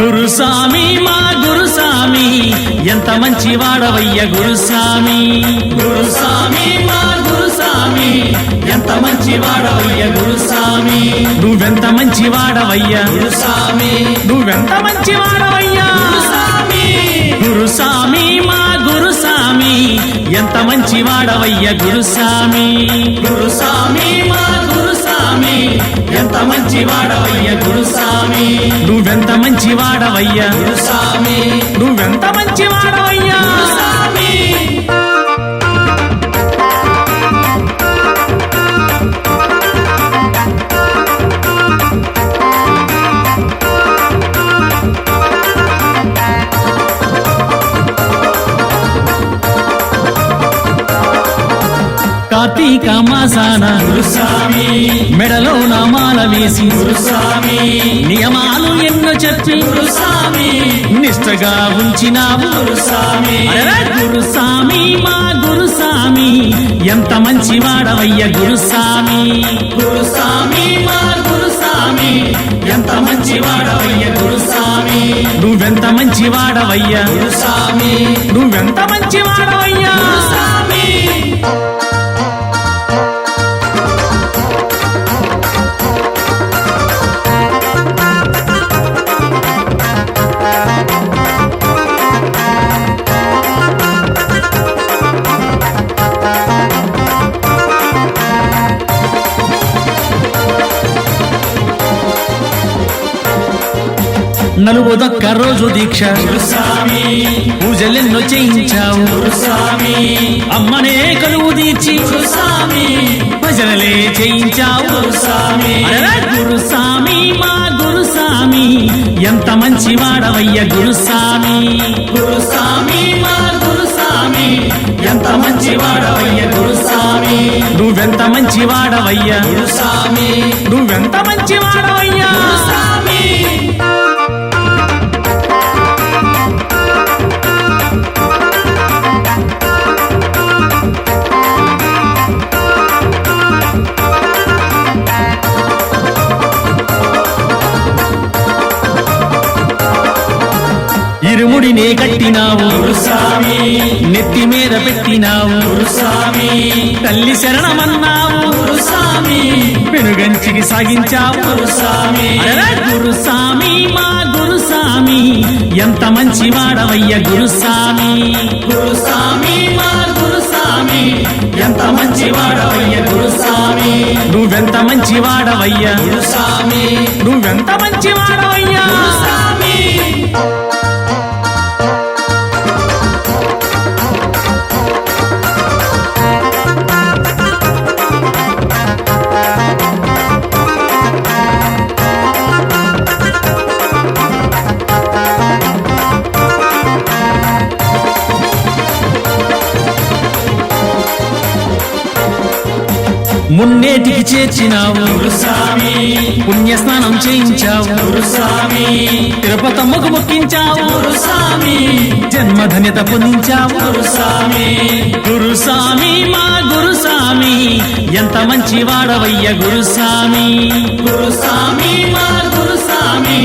గురుస్వామి మా గురుస్వామి ఎంత మంచి వాడవయ్య గురుస్వామి గురుస్వామి మా గురుస్వామి ఎంత మంచి వాడవయ్య గురుస్వామి నువ్వెంత మంచి వాడవయ్య గురుస్వామి నువ్వెంత మంచి వాడవయ్య గురుస్వామి గురుస్వామి మా గురుస్వామి ఎంత మంచి వాడవయ్య గురుస్వామి గురుస్వామి మా గురుస్వామి ఎంత మంచి వాడవయ్య గురుస్వామి నువ్వెంత మంచి వాడవయ్య గురుస్వామి నువ్వెంత మంచి వాడవయ్య గురుస్వామి కార్తీక మాసాన గురుస్వామి మెడలో నామాల వేసి గురుస్వామి నియమాలు ఎన్నో చెప్పి గురుస్వామి నిష్టగా ఉంచినావు గురుస్వామి గురుస్వామి మా గురుస్వామి ఎంత మంచి వాడవయ్య గురుస్వామి గురుస్వామి మా గురుస్వామి ఎంత మంచి వాడవయ్య గురుస్వామి నువ్వెంత మంచి వాడవయ్య గురుస్వామి నువ్వెంత మంచి వాడవయ్య గురుస్వామి నలుగుదొక్క రోజు దీక్ష గురుస్వామి పూజలెన్నో చేయించావు గురుస్వామి అమ్మనే కలువు తీర్చి గురుస్వామి భజనలే చేయించావు గురుస్వామి గురుస్వామి మా గురుస్వామి ఎంత మంచి వాడవయ్య గురుస్వామి గురుస్వామి మా గురుస్వామి ఎంత మంచి వాడవయ్య గురుస్వామి నువ్వెంత మంచి వాడవయ్య గురుస్వామి నువ్వెంత మంచి వాడవయ్య గురుస్వామి ఇరుముడినే కట్టినావు గురుస్వామి నెత్తి మీద పెట్టినావు గురుస్వామి తల్లి శరణమన్నావు గురుస్వామి పెనుగంచికి సాగించావు గురుస్వామి గురుస్వామి మా గురుస్వామి ఎంత మంచి వాడవయ్య గురుస్వామి గురుస్వామి మా గురుస్వామి ఎంత మంచి వాడవయ్య గురుస్వామి నువ్వెంత మంచి వాడవయ్య గురుస్వామి నువ్వెంత మంచి వాడవయ్య గురుస్వామి మున్నేటికి చేర్చినావు గురుస్వామి పుణ్యస్నానం చేయించావు గురుస్వామి తిరుపతమ్మకు మొక్కించావు గురుస్వామి జన్మధన్యత పొందించావు గురుస్వామి గురుస్వామి మా గురుస్వామి ఎంత మంచి వాడవయ్య గురుస్వామి గురుస్వామి మా గురుస్వామి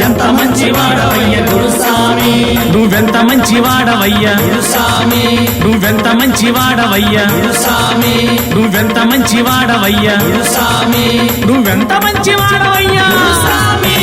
ఎంత మంచి వాడవయ్య గురుస్వామి నువ్వెంత మంచి వాడవయ్య గురుస్వామి నువ్వెంత మంచి వాడవయ్య గురుస్వామి నువ్వెంత మంచి వాడవయ్య గురుస్వామి నువ్వెంత మంచి వాడవయ్య గురుస్వామి